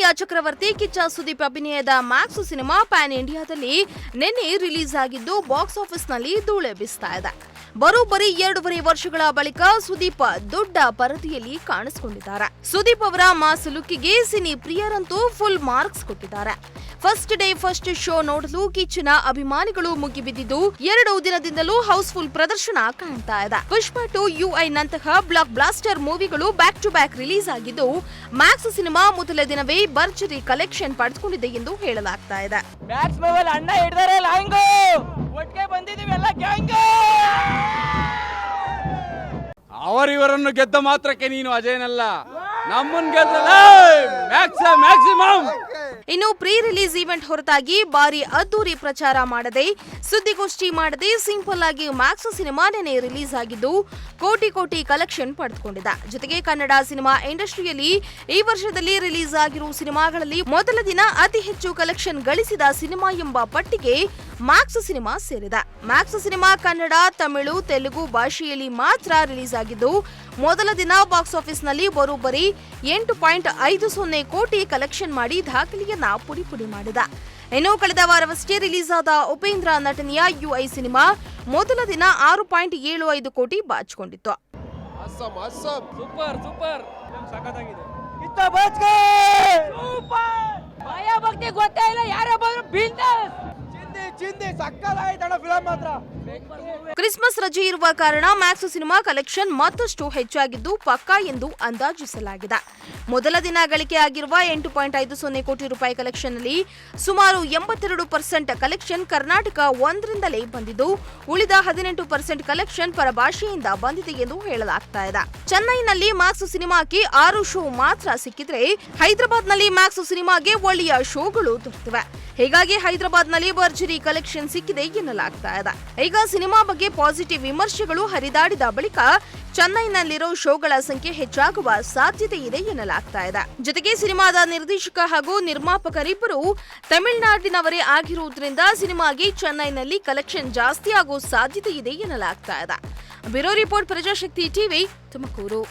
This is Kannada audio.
ಅಭಿನಯ ಚಕ್ರವರ್ತಿ ಕಿಚ್ಚ ಸುದೀಪ್ ಅಭಿನಯದ ಮ್ಯಾಕ್ಸ್ ಸಿನಿಮಾ ಪ್ಯಾನ್ ಇಂಡಿಯಾದಲ್ಲಿ ನಿನ್ನೆ ರಿಲೀಸ್ ಆಗಿದ್ದು ಬಾಕ್ಸ್ ಆಫೀಸ್ನಲ್ಲಿ ಧೂಳೆಬ್ಬಿಸ್ತಾ ಇದೆ. ಬರೋಬ್ಬರಿ 2.5 ವರ್ಷಗಳ ಬಳಿಕ ಸುದೀಪ್ ದೊಡ್ಡ ಪರದೆಯಲ್ಲಿ ಕಾಣಿಸಿಕೊಂಡಿದ್ದಾರೆ. ಸುದೀಪ್ ಅವರ ಮಾಸ್ ಲುಕ್ಕಿಗೆ ಸಿನಿ ಪ್ರಿಯರಂತೂ ಫುಲ್ ಮಾರ್ಕ್ಸ್ ಕೊಟ್ಟಿದ್ದಾರೆ. ಫಸ್ಟ್ ಡೇ ಫಸ್ಟ್ ಶೋ ನೋಡಲು ಕಿಚ್ಚನ ಅಭಿಮಾನಿಗಳು ಮುಗಿಬಿದ್ದಿದ್ದು 2 ದಿನದಿಂದಲೂ ಹೌಸ್ಫುಲ್ ಪ್ರದರ್ಶನ ಕಾಣ್ತಾ ಇದೆ. ಪುಷ್ಪ 2 UI ನಂತಹ ಬ್ಲಾಕ್ ಬ್ಲಾಸ್ಟರ್ ಮೂವಿಗಳು ಬ್ಯಾಕ್ ಟು ಬ್ಯಾಕ್ ರಿಲೀಸ್ ಆಗಿದ್ದು ಮ್ಯಾಕ್ಸ್ ಸಿನಿಮಾ ಮೊದಲ ದಿನವೇ ಭರ್ಜರಿ ಕಲೆಕ್ಷನ್ ಪಡೆದುಕೊಂಡಿದೆ ಎಂದು ಹೇಳಲಾಗ್ತಾ ಇದೆ. ಅವರಿವರನ್ನು ಗೆದ್ದ ಮಾತ್ರಕ್ಕೆ ನೀನು ಅಜಯನಲ್ಲ, ನಮ್ಮನ್ನು ಗೆದ್ದಲ್ಲ ಮ್ಯಾಕ್ಸಿಮಮ್. ಇನ್ನು ಪ್ರೀ ರಿಲೀಸ್ ಈವೆಂಟ್ ಹೊರತಾಗಿ ಭಾರಿ ಅದ್ದೂರಿ ಪ್ರಚಾರ ಮಾಡದೆ, ಸುದ್ದಿಗೋಷ್ಠಿ ಮಾಡದೆ ಸಿಂಪಲ್ ಆಗಿ ಮ್ಯಾಕ್ಸ್ ಸಿನಿಮಾ ನೆನೆ ರಿಲೀಸ್ ಆಗಿದ್ದು ಕೋಟಿ ಕಲೆಕ್ಷನ್ ಪಡೆದುಕೊಂಡಿದೆ. ಜೊತೆಗೆ ಕನ್ನಡ ಸಿನಿಮಾ ಇಂಡಸ್ಟ್ರಿಯಲ್ಲಿ ಈ ವರ್ಷದಲ್ಲಿ ರಿಲೀಸ್ ಆಗಿರುವ ಸಿನಿಮಾಗಳಲ್ಲಿ ಮೊದಲ ದಿನ ಅತಿ ಹೆಚ್ಚು ಕಲೆಕ್ಷನ್ ಗಳಿಸಿದ ಸಿನಿಮಾ ಎಂಬ ಪಟ್ಟಿಗೆ ಮ್ಯಾಕ್ಸ್ ಸಿನಿಮಾ ಸೇರಿದೆ. ಮ್ಯಾಕ್ಸ್ ಸಿನಿಮಾ ಕನ್ನಡ, ತಮಿಳು, ತೆಲುಗು ಭಾಷೆಯಲ್ಲಿ ಮಾತ್ರ ರಿಲೀಸ್ ಆಗಿದ್ದು ಮೊದಲ ದಿನ ಬಾಕ್ಸ್ ಆಫೀಸ್ನಲ್ಲಿ ಬರೋಬ್ಬರಿ 8.50 ಕೋಟಿ ಕಲೆಕ್ಷನ್ ಮಾಡಿ ದಾಖಲೆಯನ್ನ ಪುಡಿ ಮಾಡಿದೆ. ಇನ್ನು ಕಳೆದ ವಾರವಷ್ಟೇ ರಿಲೀಸ್ ಆದ ಉಪೇಂದ್ರ ನಟನೆಯ UI ಸಿನಿಮಾ ಮೊದಲ ದಿನ 6.75 ಕೋಟಿ ಬಾಚಿಕೊಂಡಿತ್ತು. ಕ್ರಿಸ್ಮಸ್ ರಜೆ ಇರುವ ಕಾರಣ ಮ್ಯಾಕ್ಸ್ ಸಿನಿಮಾ ಕಲೆಕ್ಷನ್ ಮತ್ತಷ್ಟು ಹೆಚ್ಚಾಗಿದ್ದು ಪಕ್ಕಾ ಎಂದು ಅಂದಾಜಿಸಲಾಗಿದೆ. ಮೊದಲ ದಿನ ಗಳಿಕೆ ಆಗಿರುವ 8.50 ಕೋಟಿ ರೂಪಾಯಿ ಕಲೆಕ್ಷನ್ ನಲ್ಲಿ ಸುಮಾರು 82% ಕಲೆಕ್ಷನ್ ಕರ್ನಾಟಕ ಒಂದರಿಂದಲೇ ಬಂದಿದ್ದು ಉಳಿದ 18% ಕಲೆಕ್ಷನ್ ಪರಭಾಷೆಯಿಂದ ಬಂದಿದೆ ಎಂದು ಹೇಳಲಾಗ್ತಾ ಇದೆ. ಚೆನ್ನೈನಲ್ಲಿ ಮ್ಯಾಕ್ಸ್ ಸಿನಿಮಾಗೆ 6 ಶೋ ಮಾತ್ರ ಸಿಕ್ಕಿದ್ರೆ ಹೈದರಾಬಾದ್ನಲ್ಲಿ ಮ್ಯಾಕ್ಸ್ ಸಿನಿಮಾಗೆ ಒಳ್ಳೆಯ ಶೋಗಳು ದೊರೆತಿವೆ. ಹೀಗಾಗಿ ಹೈದರಾಬಾದ್ನಲ್ಲಿ ಭರ್ಜರಿ ಕಲೆಕ್ಷನ್ ಸಿಕ್ಕಿದೆ ಎನ್ನಲಾಗ್ತಾ ಇದೆ. ಈಗ ಸಿನಿಮಾ ಬಗ್ಗೆ ಪಾಸಿಟಿವ್ ವಿಮರ್ಶೆಗಳು ಹರಿದಾಡಿದ ಬಳಿಕ ಚೆನ್ನೈನಲ್ಲಿರೋ ಶೋಗಳ ಸಂಖ್ಯೆ ಹೆಚ್ಚಾಗುವ ಸಾಧ್ಯತೆ ಇದೆ ಎನ್ನಲಾಗ್ತಾ ಇದೆ. ಜೊತೆಗೆ ಸಿನಿಮಾದ ನಿರ್ದೇಶಕ ಹಾಗೂ ನಿರ್ಮಾಪಕರಿಬ್ಬರು ತಮಿಳುನಾಡಿನವರೇ ಆಗಿರುವುದರಿಂದ ಸಿನಿಮಾಗೆ ಚೆನ್ನೈನಲ್ಲಿ ಕಲೆಕ್ಷನ್ ಜಾಸ್ತಿ ಆಗೋ ಸಾಧ್ಯತೆ ಇದೆ ಎನ್ನಲಾಗ್ತಾ ಇದೆ. Bureau report, Prajashakti TV, Tumakuru.